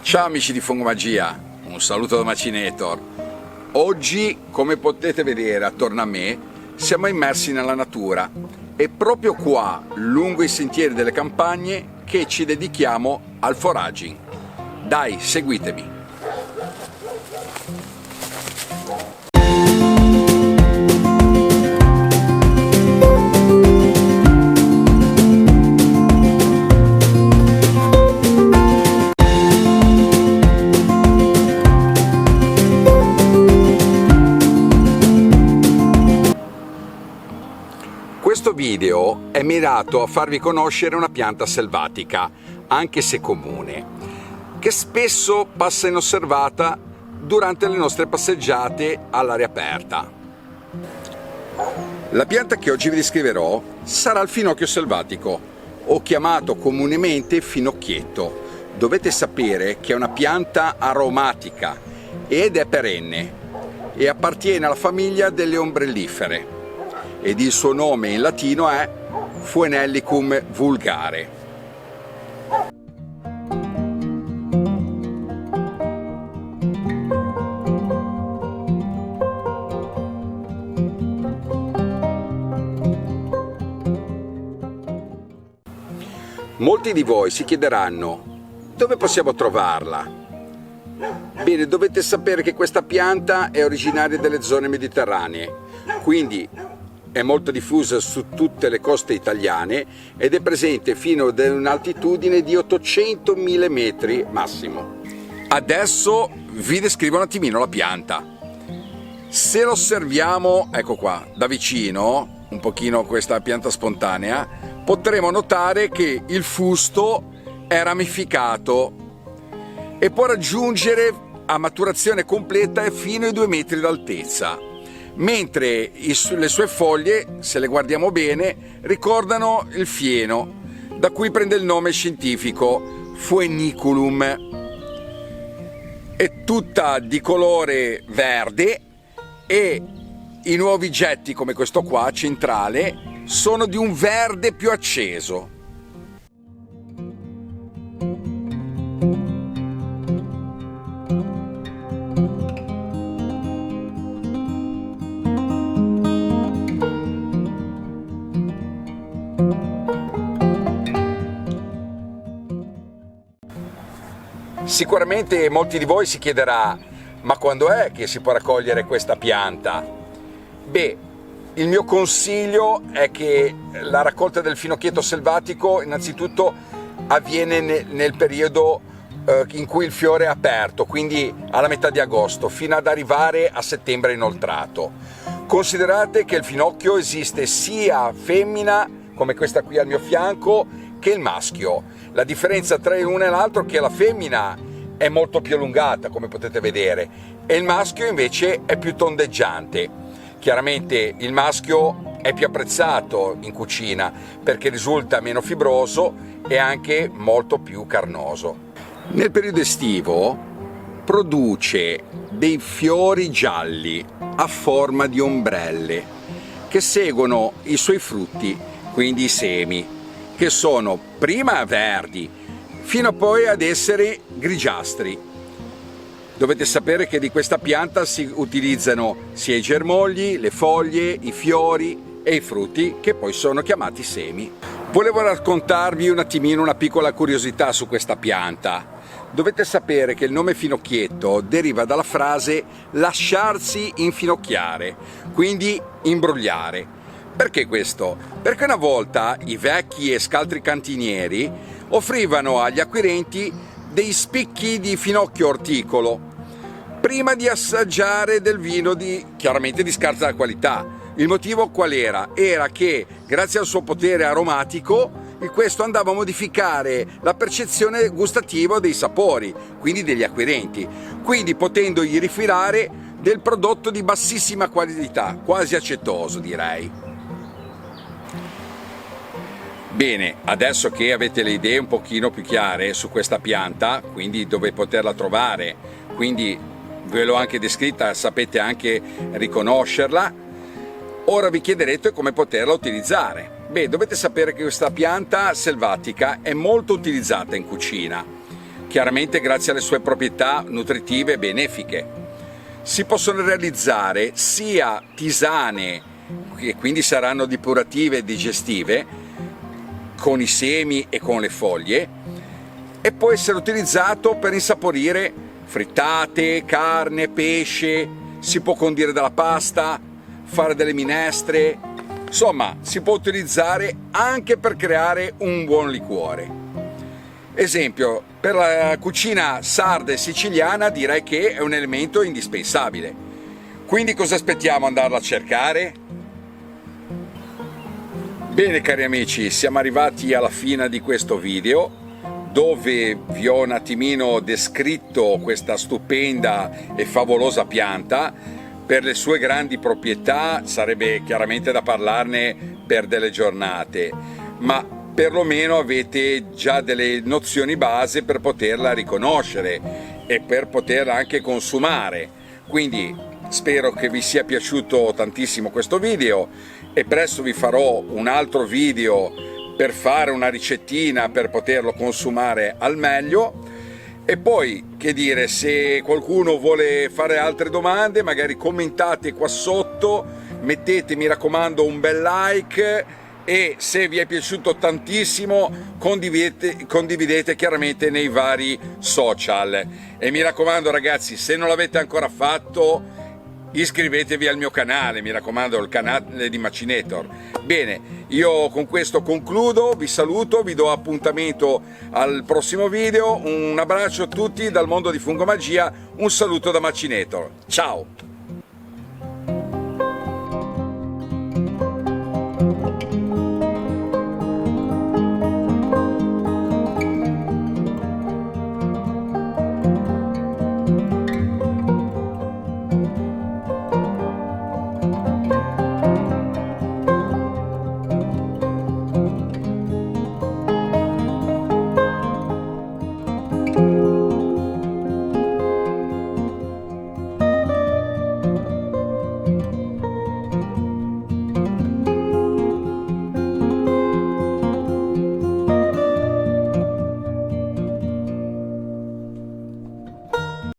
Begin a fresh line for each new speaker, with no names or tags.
Ciao amici di Fungomagia, un saluto da Macinator. Oggi, come potete vedere attorno a me, siamo immersi nella natura e proprio qua, lungo i sentieri delle campagne, che ci dedichiamo al foraging. Dai, seguitemi! Questo video è mirato a farvi conoscere una pianta selvatica, anche se comune, che spesso passa inosservata durante le nostre passeggiate all'aria aperta. La pianta che oggi vi descriverò sarà il finocchio selvatico, o chiamato comunemente finocchietto. Dovete sapere che è una pianta aromatica ed è perenne e appartiene alla famiglia delle ombrellifere. Ed il suo nome in latino è Fuenellicum vulgare. Molti di voi si chiederanno dove possiamo trovarla. Bene, dovete sapere che questa pianta è originaria delle zone mediterranee, quindi è molto diffusa su tutte le coste italiane ed è presente fino ad un'altitudine di 800.000 metri massimo. Adesso vi descrivo un attimino la pianta. Se lo osserviamo, ecco qua, da vicino, un pochino questa pianta spontanea, potremo notare che il fusto è ramificato e può raggiungere a maturazione completa fino ai 2 metri d'altezza. Mentre le sue foglie, se le guardiamo bene, ricordano il fieno, da cui prende il nome scientifico Fueniculum. È tutta di colore verde e i nuovi getti, come questo qua, centrale, sono di un verde più acceso. Sicuramente molti di voi si chiederà: ma quando è che si può raccogliere questa pianta? Beh, il mio consiglio è che la raccolta del finocchietto selvatico innanzitutto avviene nel periodo in cui il fiore è aperto, quindi alla metà di agosto, fino ad arrivare a settembre inoltrato. Considerate che il finocchio esiste sia femmina, come questa qui al mio fianco, che il maschio. La differenza tra l'uno e l'altro è che la femmina è molto più allungata, come potete vedere, e il maschio invece è più tondeggiante. Chiaramente il maschio è più apprezzato in cucina perché risulta meno fibroso e anche molto più carnoso. Nel periodo estivo produce dei fiori gialli a forma di ombrelle che seguono i suoi frutti, quindi i semi, che sono prima verdi fino poi ad essere grigiastri. Dovete sapere che di questa pianta si utilizzano sia i germogli, le foglie, i fiori e i frutti, che poi sono chiamati semi. Volevo raccontarvi un attimino una piccola curiosità su questa pianta. Dovete sapere che il nome finocchietto deriva dalla frase lasciarsi infinocchiare, quindi imbrogliare. Perché questo? Perché una volta i vecchi e scaltri cantinieri offrivano agli acquirenti dei spicchi di finocchio orticolo. prima di assaggiare del vino chiaramente di scarsa qualità. Il motivo qual era? Era che grazie al suo potere aromatico questo andava a modificare la percezione gustativa dei sapori, quindi degli acquirenti, quindi potendogli rifilare del prodotto di bassissima qualità, quasi accettoso direi. Bene, adesso che avete le idee un pochino più chiare su questa pianta, quindi dove poterla trovare, quindi ve l'ho anche descritta, sapete anche riconoscerla, ora vi chiederete come poterla utilizzare. Beh, dovete sapere che questa pianta selvatica è molto utilizzata in cucina, chiaramente grazie alle sue proprietà nutritive e benefiche. Si possono realizzare sia tisane, che quindi saranno depurative e digestive, con i semi e con le foglie, e può essere utilizzato per insaporire frittate, carne, pesce, si può condire della pasta, fare delle minestre. Insomma, si può utilizzare anche per creare un buon liquore. Esempio, per la cucina sarda e siciliana direi che è un elemento indispensabile. Quindi cosa aspettiamo? Andarla a cercare? Bene cari amici, siamo arrivati alla fine di questo video dove vi ho un attimino descritto questa stupenda e favolosa pianta. Per le sue grandi proprietà sarebbe chiaramente da parlarne per delle giornate, ma perlomeno avete già delle nozioni base per poterla riconoscere e per poterla anche consumare. Quindi spero che vi sia piaciuto tantissimo questo video e presto vi farò un altro video per fare una ricettina per poterlo consumare al meglio. E poi, che dire, se qualcuno vuole fare altre domande, magari commentate qua sotto, mettete, mi raccomando, un bel like e se vi è piaciuto tantissimo condividete chiaramente nei vari social. E mi raccomando ragazzi, se non l'avete ancora fatto, iscrivetevi al mio canale, mi raccomando, il canale di Macinator. Bene, io con questo concludo, vi saluto, vi do appuntamento al prossimo video, un abbraccio a tutti dal mondo di Fungomagia, un saluto da Macinator, ciao!